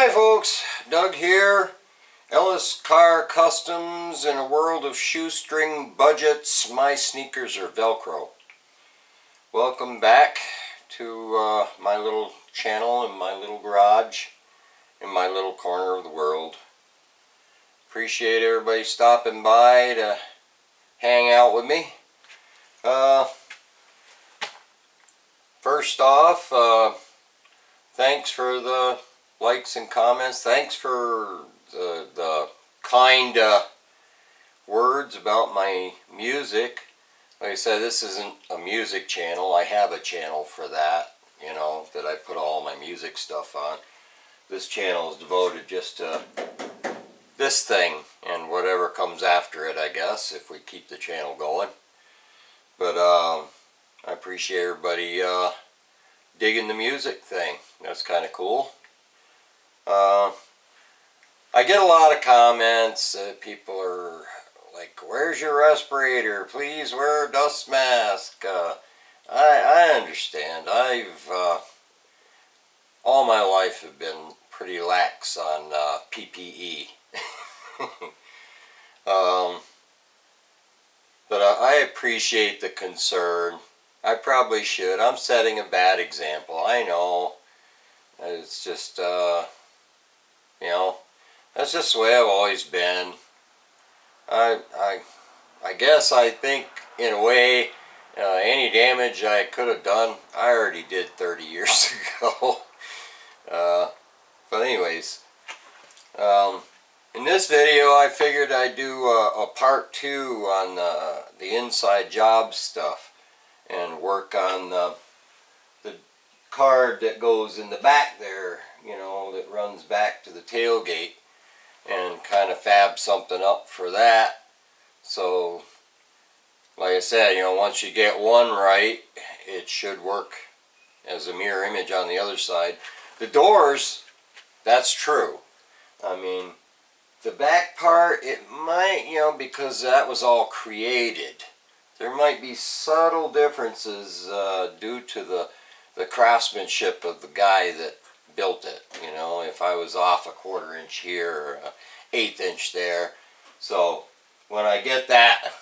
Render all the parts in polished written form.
Hi folks, Doug here. Ellis Car Customs. In a world of shoestring budgets, my sneakers are Velcro. Welcome back to my little channel in my little garage in my little corner of the world. Appreciate everybody stopping by to hang out with me. First off, thanks for the likes and comments. Thanks for the kind words about my music. Like I said, this isn't a music channel. I have a channel for that, you know, that I put all my music stuff on. This channel is devoted just to this thing and whatever comes after it, I guess, if we keep the channel going. But I appreciate everybody digging the music thing. That's kind of cool. I get a lot of comments. People are like, "Where's your respirator? Please wear a dust mask." I understand. I've all my life have been pretty lax on PPE. But I appreciate the concern. I probably should. I'm setting a bad example. I know. It's just, you know, that's just the way I've always been. I guess I think, in a way, any damage I could have done, I already did 30 years ago. But anyways, in this video I figured I'd do a part 2 on the inside job stuff and work on the card that goes in the back there, you know, that runs back to the tailgate, and kind of fab something up for that. So like I said, you know, once you get one right, it should work as a mirror image on the other side. The doors, that's true. I mean, the back part, it might, you know, because that was all created, there might be subtle differences due to the craftsmanship of the guy that built it. You know, if I was off a 1/4 inch here or an 1/8 inch there. So when I get that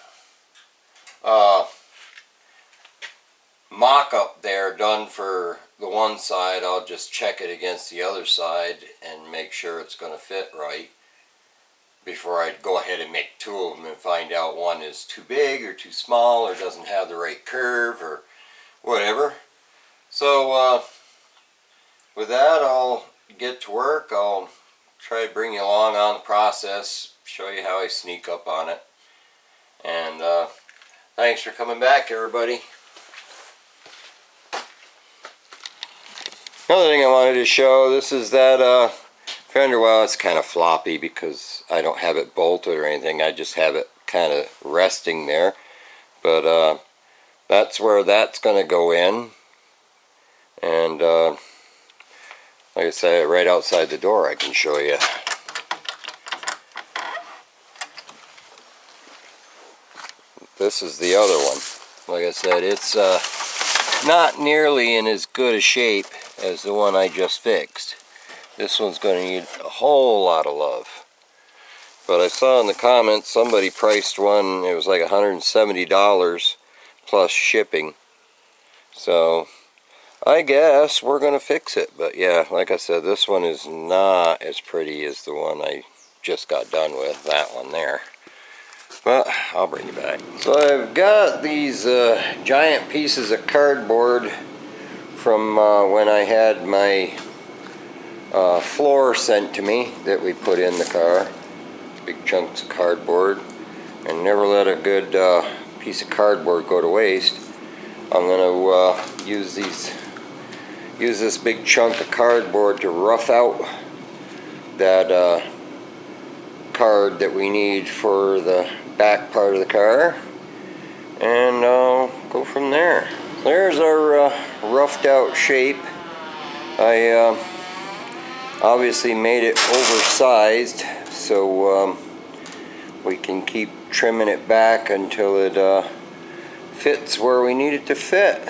mock-up there done for the one side, I'll just check it against the other side and make sure it's going to fit right before I go ahead and make 2 of them and find out one is too big or too small or doesn't have the right curve or whatever. So with that, I'll get to work. I'll try to bring you along on the process, show you how I sneak up on it. And thanks for coming back, everybody. Another thing I wanted to show, this is that fender well. It's kind of floppy because I don't have it bolted or anything. I just have it kind of resting there. But that's where that's going to go in. And like I said, right outside the door I can show you. This is the other one. Like I said, it's not nearly in as good a shape as the one I just fixed. This one's going to need a whole lot of love. But I saw in the comments somebody priced one, it was like $170 plus shipping. So I guess we're going to fix it. But yeah, like I said, this one is not as pretty as the one I just got done with, that one there. But I'll bring you back. So I've got these giant pieces of cardboard from when I had my floor sent to me that we put in the car. Big chunks of cardboard. And never let a good piece of cardboard go to waste. I'm going to use this big chunk of cardboard to rough out that card that we need for the back part of the car, and go from there. There's our roughed out shape. I obviously made it oversized so we can keep trimming it back until it fits where we need it to fit.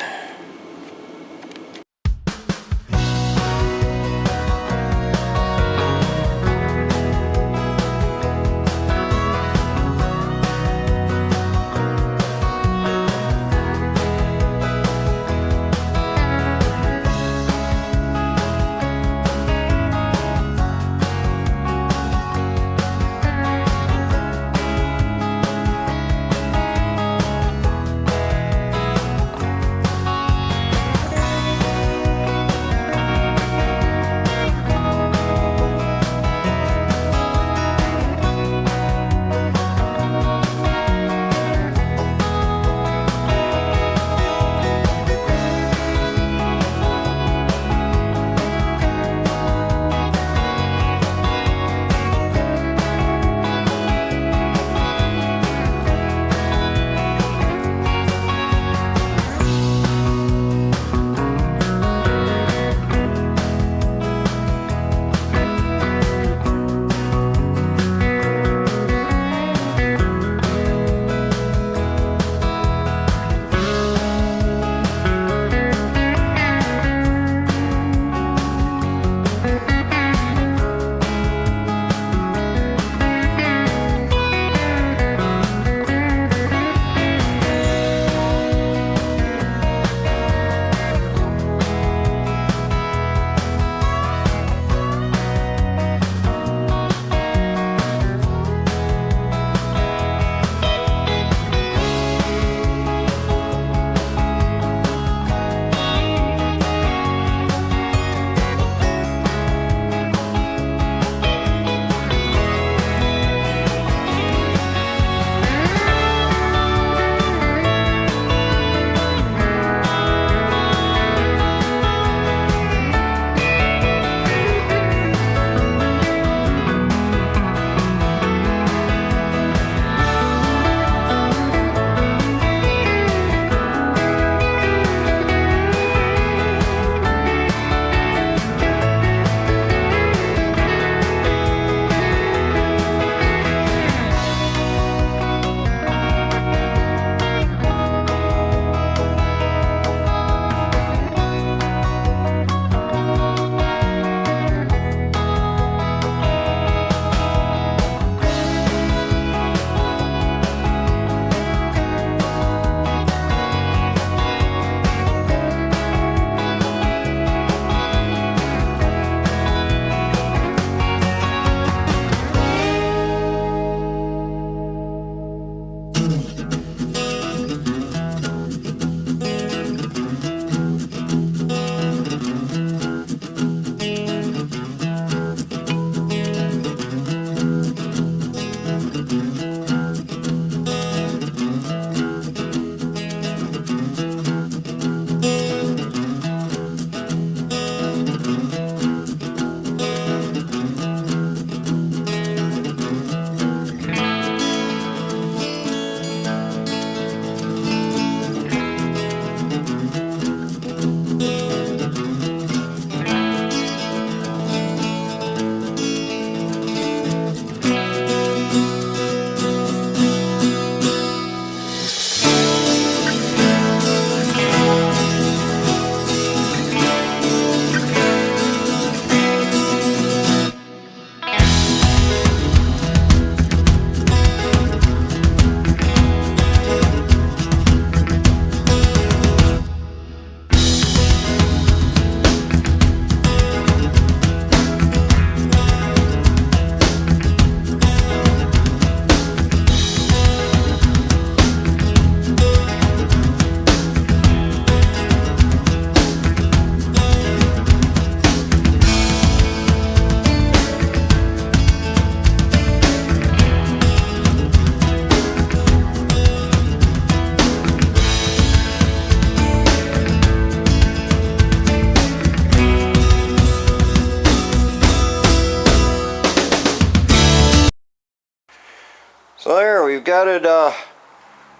got it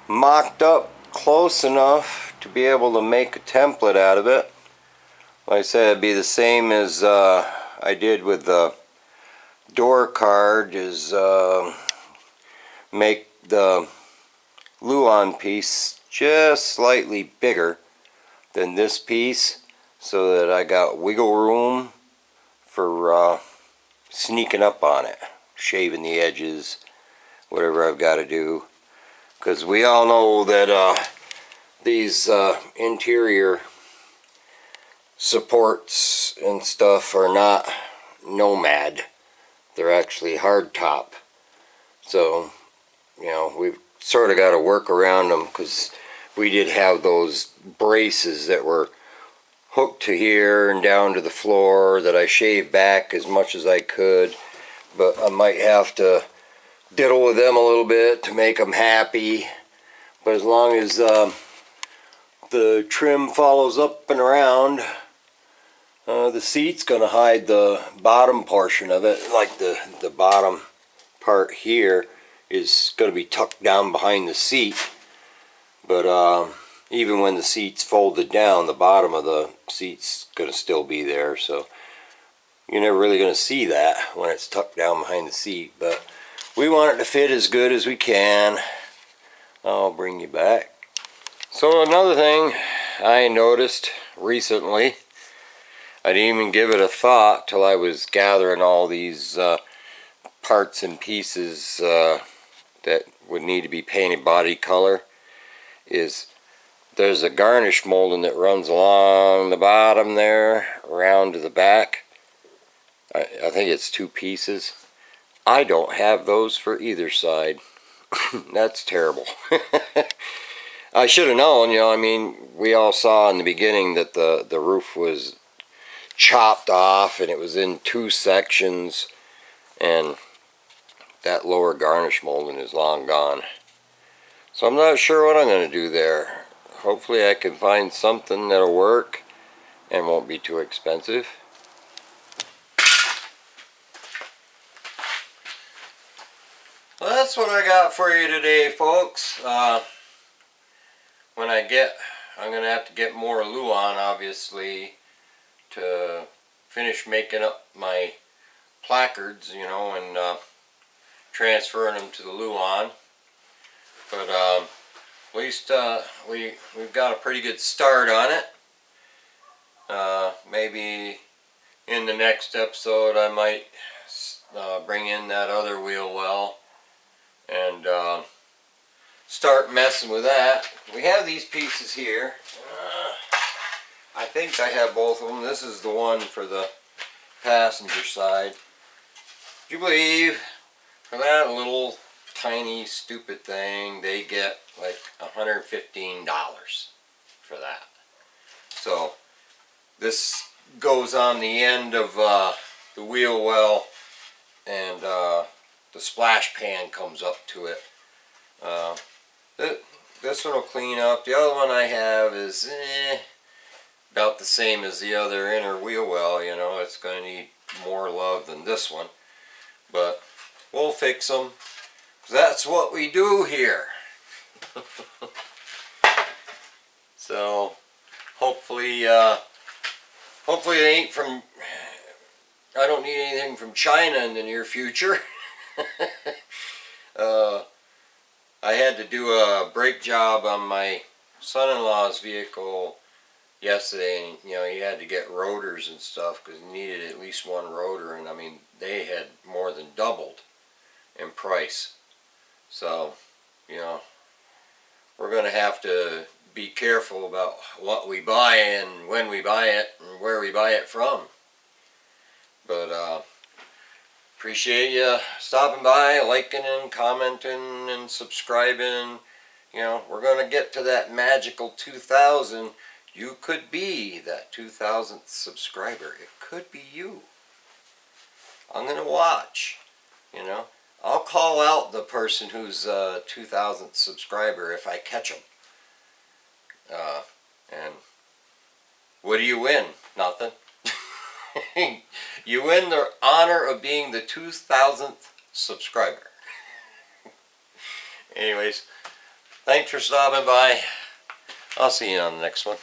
mocked up close enough to be able to make a template out of it. Like I said, it'd be the same as I did with the door card, is make the Luan piece just slightly bigger than this piece so that I got wiggle room for sneaking up on it, shaving the edges, whatever I've got to do. Because we all know that these interior supports and stuff are not Nomad. They're actually hardtop. So, you know, we've sort of got to work around them, because we did have those braces that were hooked to here and down to the floor that I shaved back as much as I could. But I might have to diddle with them a little bit to make them happy. But as long as the trim follows up and around, the seat's going to hide the bottom portion of it. Like the bottom part here is going to be tucked down behind the seat. But even when the seat's folded down, the bottom of the seat's going to still be there. So you're never really going to see that when it's tucked down behind the seat. But we want it to fit as good as we can. I'll bring you back. So another thing I noticed recently, I didn't even give it a thought till I was gathering all these parts and pieces that would need to be painted body color, is there's a garnish molding that runs along the bottom there around to the back. I think it's 2 pieces. I don't have those for either side. That's terrible. I should have known, you know. I mean, we all saw in the beginning that the roof was chopped off and it was in 2 sections, and that lower garnish molding is long gone. So I'm not sure what I'm going to do there. Hopefully I can find something that'll work and won't be too expensive. Well, that's what I got for you today, folks. When I'm going to have to get more Luan, obviously, to finish making up my placards, you know, and transferring them to the Luan. But at least we've got a pretty good start on it. Maybe in the next episode I might bring in that other wheel well and start messing with that. We have these pieces here. I think I have both of them. This is the one for the passenger side. Would you believe, for that little tiny stupid thing, they get like $115 for that? So this goes on the end of the wheel well, and the splash pan comes up to it. This one will clean up. The other one I have is about the same as the other inner wheel well. You know, it's going to need more love than this one, but we'll fix them. That's what we do here. So hopefully it ain't from, I don't need anything from China in the near future. I had to do a brake job on my son-in-law's vehicle yesterday, and you know, he had to get rotors and stuff because he needed at least 1 rotor, and I mean, they had more than doubled in price. So, you know, we're going to have to be careful about what we buy and when we buy it and where we buy it from. But appreciate you stopping by, liking and commenting and subscribing. You know, we're going to get to that magical 2,000. You could be that 2,000th subscriber. It could be you. I'm going to watch, you know. I'll call out the person who's 2,000th subscriber if I catch them. And what do you win? Nothing. You win the honor of being the 2,000th subscriber. Anyways, thanks for stopping by. I'll see you on the next one.